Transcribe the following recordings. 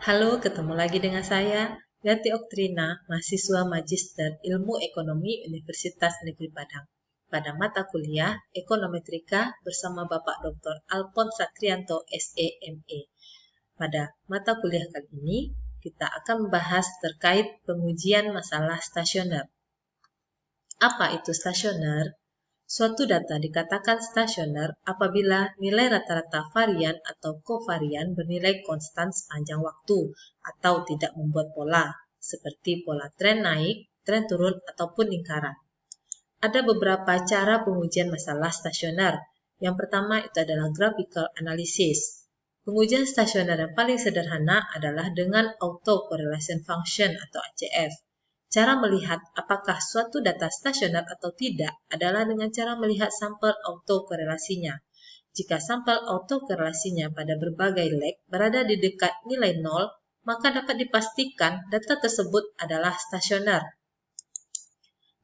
Halo, ketemu lagi dengan saya, Yati Oktrina, mahasiswa Magister Ilmu Ekonomi Universitas Negeri Padang. Pada mata kuliah Ekonometrika bersama Bapak Dr. Alphonse Satrianto, SEME. Pada mata kuliah kali ini, kita akan membahas terkait pengujian masalah stasioner. Apa itu stasioner? Suatu data dikatakan stasioner apabila nilai rata-rata varian atau kovarian bernilai konstan sepanjang waktu atau tidak membuat pola, seperti pola tren naik, tren turun, ataupun lingkaran. Ada beberapa cara pengujian masalah stasioner. Yang pertama itu adalah graphical analysis. Pengujian stasioner yang paling sederhana adalah dengan autocorrelation function atau ACF. Cara melihat apakah suatu data stasioner atau tidak adalah dengan cara melihat sampel autokorelasinya. Jika sampel autokorelasinya pada berbagai leg berada di dekat nilai 0, maka dapat dipastikan data tersebut adalah stasioner.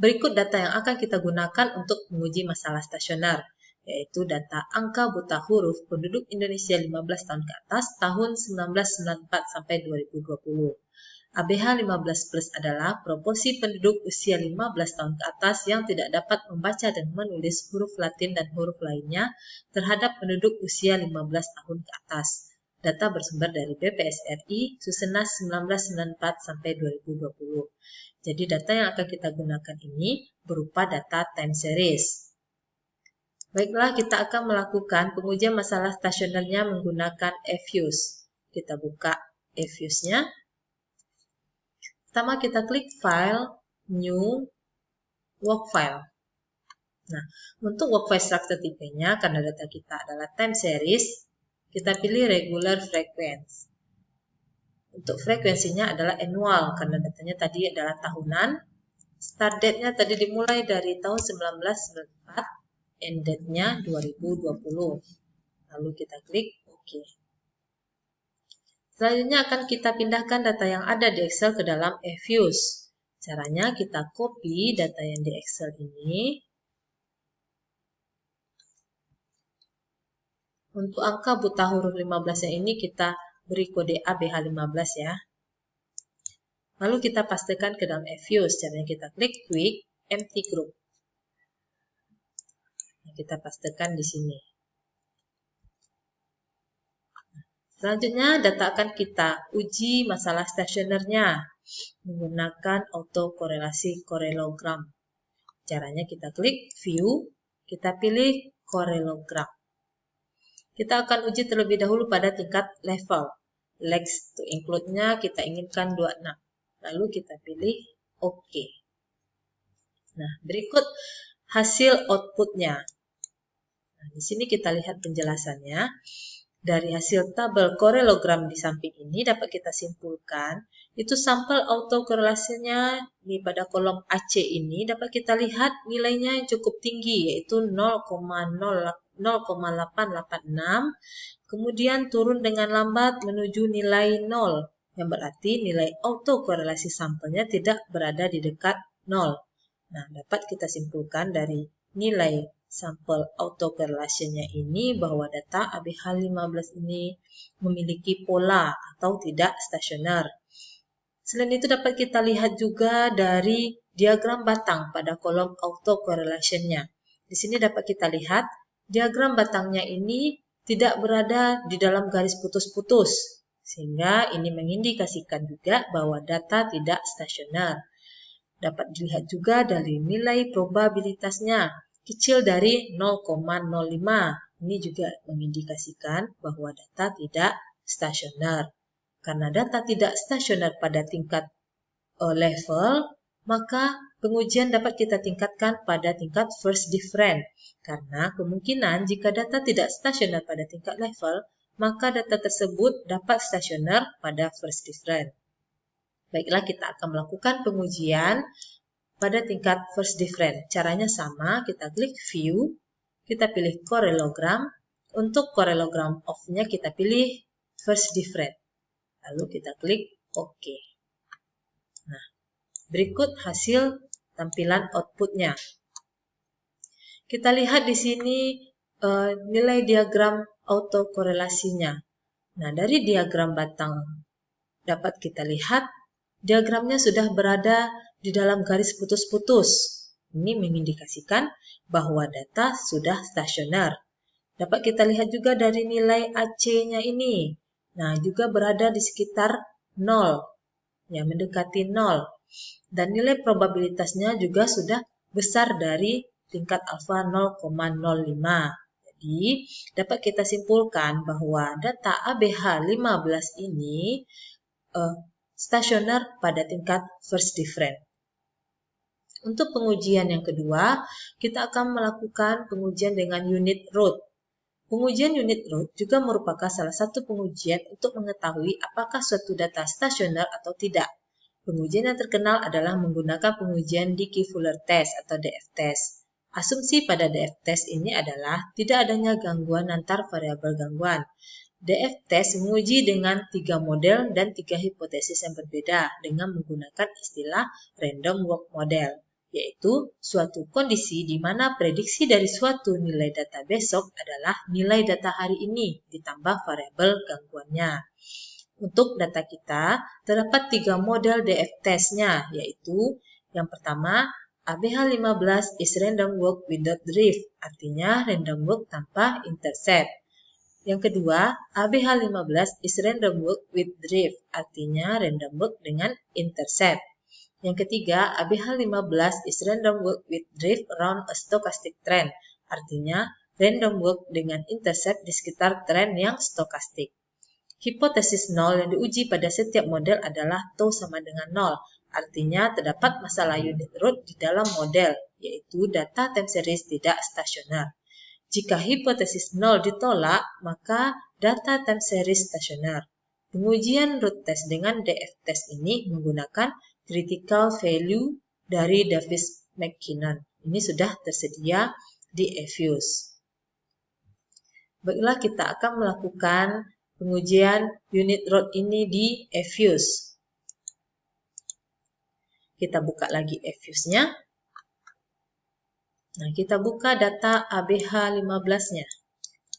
Berikut data yang akan kita gunakan untuk menguji masalah stasioner, yaitu data angka buta huruf penduduk Indonesia 15 tahun ke atas tahun 1994 sampai 2020. ABH 15+ adalah proporsi penduduk usia 15 tahun ke atas yang tidak dapat membaca dan menulis huruf Latin dan huruf lainnya terhadap penduduk usia 15 tahun ke atas. Data bersumber dari BPS-RI, Susenas 1994 sampai 2020. Jadi data yang akan kita gunakan ini berupa data time series. Baiklah, kita akan melakukan pengujian masalah stasionernya menggunakan eFuse. Kita buka eFuse-nya. Pertama kita klik File, New, Work File. Nah, untuk work file structure tipenya, karena data kita adalah time series, kita pilih regular frequency. Untuk frekuensinya adalah annual, karena datanya tadi adalah tahunan. Start date-nya tadi dimulai dari tahun 1994, end date-nya 2020. Lalu kita klik OK. Selanjutnya akan kita pindahkan data yang ada di Excel ke dalam eFuse. Caranya kita copy data yang di Excel ini. Untuk angka buta huruf 15 yang ini kita beri kode ABH15 ya. Lalu kita pastikan ke dalam eFuse. Caranya kita klik Quick Empty Group. Nah, kita pastikan di sini. Selanjutnya data akan kita uji masalah stasionernya menggunakan autokorelasi korelogram. Caranya kita klik View, kita pilih korelogram. Kita akan uji terlebih dahulu pada tingkat level. Legs to include-nya kita inginkan 26. Lalu kita pilih OK. Nah, berikut hasil output-nya. Nah, di sini kita lihat penjelasannya. Dari hasil tabel korelogram di samping ini dapat kita simpulkan, itu sampel autokorelasinya di pada kolom AC ini dapat kita lihat nilainya yang cukup tinggi, yaitu 0,0886, kemudian turun dengan lambat menuju nilai 0, yang berarti nilai autokorelasi sampelnya tidak berada di dekat 0. Nah, dapat kita simpulkan dari nilai sampel autokorelasinya ini bahwa data ABH15 ini memiliki pola atau tidak stasioner. Selain itu dapat kita lihat juga dari diagram batang pada kolom autocorrelation-nya. Di sini dapat kita lihat diagram batangnya ini tidak berada di dalam garis putus-putus, sehingga ini mengindikasikan juga bahwa data tidak stasioner. Dapat dilihat juga dari nilai probabilitasnya kecil dari 0,05. Ini juga mengindikasikan bahwa data tidak stasioner. Karena data tidak stasioner pada tingkat level, maka pengujian dapat kita tingkatkan pada tingkat first different. Karena kemungkinan jika data tidak stasioner pada tingkat level, maka data tersebut dapat stasioner pada first different. Baiklah, kita akan melakukan pengujian pada tingkat first different. Caranya sama, kita klik View, kita pilih Korelogram. Untuk Korelogram Off-nya kita pilih first different. Lalu kita klik OK. Nah, berikut hasil tampilan output-nya. Kita lihat di sini nilai diagram autokorelasinya. Nah, dari diagram batang dapat kita lihat diagramnya sudah berada di dalam garis putus-putus. Ini mengindikasikan bahwa data sudah stasioner. Dapat kita lihat juga dari nilai AC-nya ini. Nah, juga berada di sekitar 0, ya, mendekati 0. Dan nilai probabilitasnya juga sudah besar dari tingkat alfa 0,05. Jadi, dapat kita simpulkan bahwa data ABH 15 ini stasioner pada tingkat first difference. Untuk pengujian yang kedua, kita akan melakukan pengujian dengan unit root. Pengujian unit root juga merupakan salah satu pengujian untuk mengetahui apakah suatu data stasioner atau tidak. Pengujian yang terkenal adalah menggunakan pengujian Dickey-Fuller test atau DF test. Asumsi pada DF test ini adalah tidak adanya gangguan antar variabel gangguan. DF test menguji dengan 3 model dan 3 hipotesis yang berbeda dengan menggunakan istilah random walk model, yaitu suatu kondisi di mana prediksi dari suatu nilai data besok adalah nilai data hari ini ditambah variabel gangguannya. Untuk data kita, terdapat 3 model DF test-nya, yaitu yang pertama, ABH 15 is random walk without drift, artinya random walk tanpa intercept. Yang kedua, ABH 15 is random walk with drift, artinya random walk dengan intercept. Yang ketiga, ABH 15 is random walk with drift around a stochastic trend, artinya random walk dengan intercept di sekitar tren yang stokastik. Hipotesis 0 yang diuji pada setiap model adalah tau sama dengan 0, artinya terdapat masalah unit root di dalam model, yaitu data time series tidak stasioner. Jika hipotesis 0 ditolak, maka data time series stasioner. Pengujian root test dengan DF test ini menggunakan critical value dari Davis-McKinnon. Ini sudah tersedia di eFuse. Baiklah, kita akan melakukan pengujian unit root ini di eFuse. Kita buka lagi eFuse-nya. Nah, kita buka data ABH 15-nya.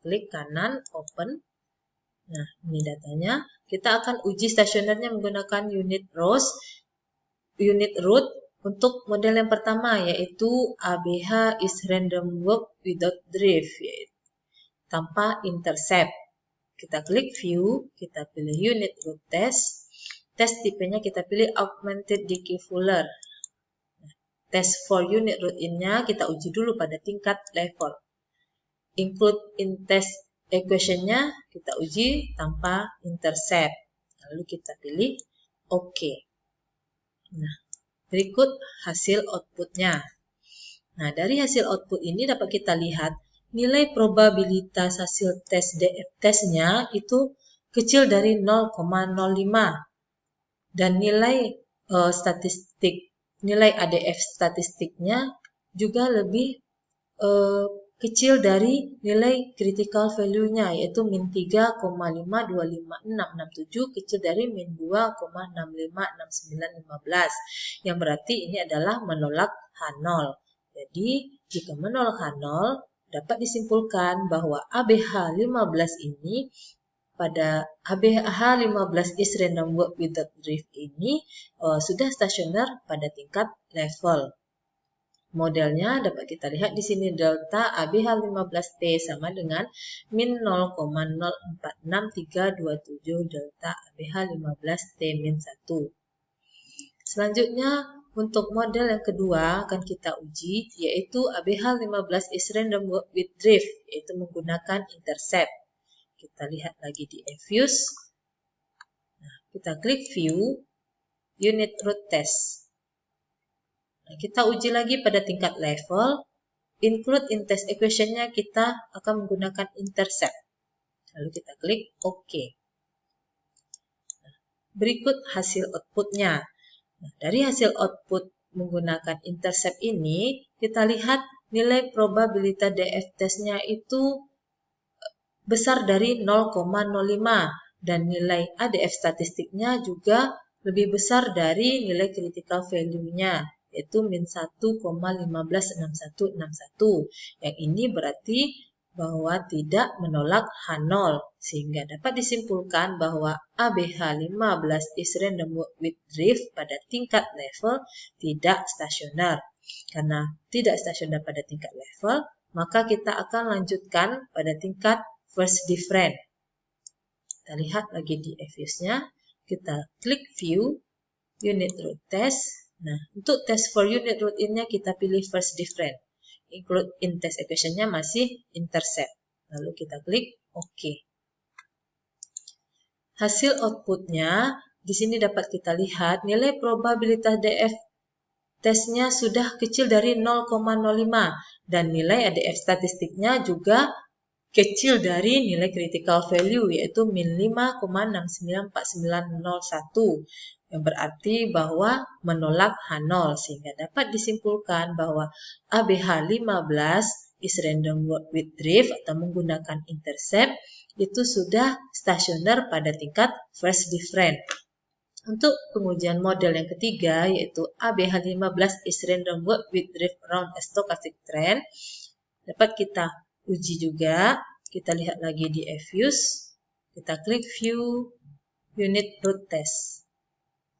Klik kanan, open. Nah, ini datanya. Kita akan uji stasionernya menggunakan unit root untuk model yang pertama, yaitu ABH is random walk without drift, yaitu tanpa intercept. Kita klik view, kita pilih unit root test. Test tipenya kita pilih augmented Dickey-Fuller. Test for unit root in-nya kita uji dulu pada tingkat level. Include in test equation-nya kita uji tanpa intercept. Lalu kita pilih OK. Nah, berikut hasil output-nya. Nah, dari hasil output ini dapat kita lihat nilai probabilitas hasil tes DF test-nya itu kecil dari 0,05 dan nilai nilai ADF statistiknya juga lebih kecil dari nilai critical value-nya, yaitu min 3,525667 kecil dari min 2,656915, yang berarti ini adalah menolak H0. Jadi, jika menolak H0, dapat disimpulkan bahwa ABH 15 ini pada ABH 15 is random walk without drift ini sudah stasioner pada tingkat level. Modelnya dapat kita lihat di sini delta ABH 15T sama dengan min 0,046327 delta ABH 15T min 1. Selanjutnya untuk model yang kedua akan kita uji, yaitu ABH 15 is random walk with drift, yaitu menggunakan intercept. Kita lihat lagi di eFuse. Nah, kita klik view, unit root test. Nah, kita uji lagi pada tingkat level. Include in test equation-nya kita akan menggunakan intercept. Lalu kita klik OK. Nah, berikut hasil output-nya. Nah, dari hasil output menggunakan intercept ini, kita lihat nilai probabilitas DF test-nya itu besar dari 0,05 dan nilai ADF statistiknya juga lebih besar dari nilai critical value-nya, yaitu min 1,156161. Yang ini berarti bahwa tidak menolak H0, sehingga dapat disimpulkan bahwa ABH 15 is random walk with drift pada tingkat level tidak stasioner. Karena tidak stasioner pada tingkat level, maka kita akan lanjutkan pada tingkat first different. Kita lihat lagi di Effuse-nya, kita klik View, Unit Root Test. Nah, untuk test for unit root in-nya kita pilih first different. Include in test equation-nya masih intercept. Lalu kita klik OK. Hasil output-nya, di sini dapat kita lihat nilai probabilitas DF tesnya sudah kecil dari 0,05 dan nilai ADF statistiknya juga kecil dari nilai critical value yaitu min 5,694901. Yang berarti bahwa menolak H0, sehingga dapat disimpulkan bahwa ABH 15 is random walk with drift atau menggunakan intercept itu sudah stasioner pada tingkat first different. Untuk pengujian model yang ketiga yaitu ABH 15 is random walk with drift around a stochastic trend, dapat kita uji juga. Kita lihat lagi di Effuse, kita klik View, Unit Root Test.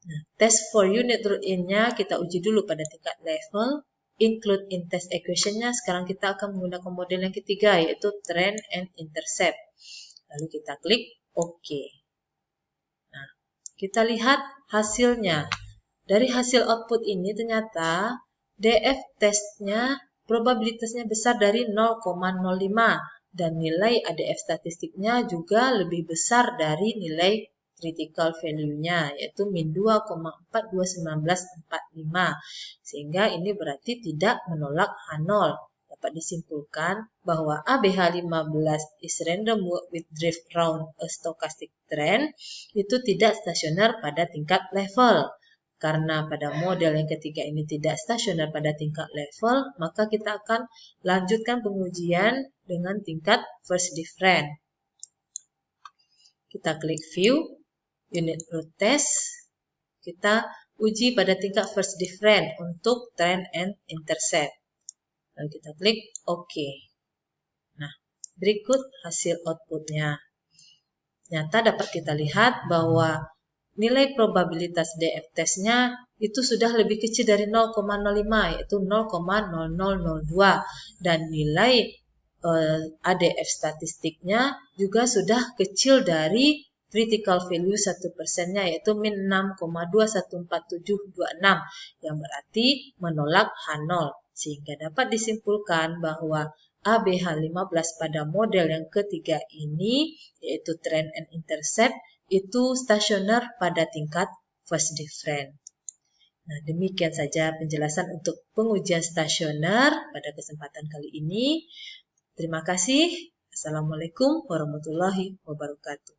Nah, test for unit root in-nya kita uji dulu pada tingkat level. Include in test equation-nya sekarang kita akan menggunakan model yang ketiga yaitu trend and intercept. Lalu kita klik OK. Nah, kita lihat hasilnya. Dari hasil output ini ternyata DF testnya probabilitasnya besar dari 0,05 dan nilai ADF statistiknya juga lebih besar dari nilai critical value-nya yaitu min 2,421945, sehingga ini berarti tidak menolak H0. Dapat disimpulkan bahwa ABH 15 is random walk with drift round a stochastic trend itu tidak stasioner pada tingkat level. Karena pada model yang ketiga ini tidak stasioner pada tingkat level, maka kita akan lanjutkan pengujian dengan tingkat first different. Kita klik View, Unit Root Test, kita uji pada tingkat first different untuk trend and intercept. Lalu kita klik OK. Nah, berikut hasil outputnya. Ternyata dapat kita lihat bahwa nilai probabilitas DF testnya itu sudah lebih kecil dari 0,05 yaitu 0,0002 dan nilai ADF statistiknya juga sudah kecil dari critical value 1%-nya yaitu min 6,214726 yang berarti menolak H0, sehingga dapat disimpulkan bahwa ABH 15 pada model yang ketiga ini yaitu trend and intercept itu stasioner pada tingkat first different. Nah, demikian saja penjelasan untuk pengujian stasioner pada kesempatan kali ini. Terima kasih. Assalamualaikum warahmatullahi wabarakatuh.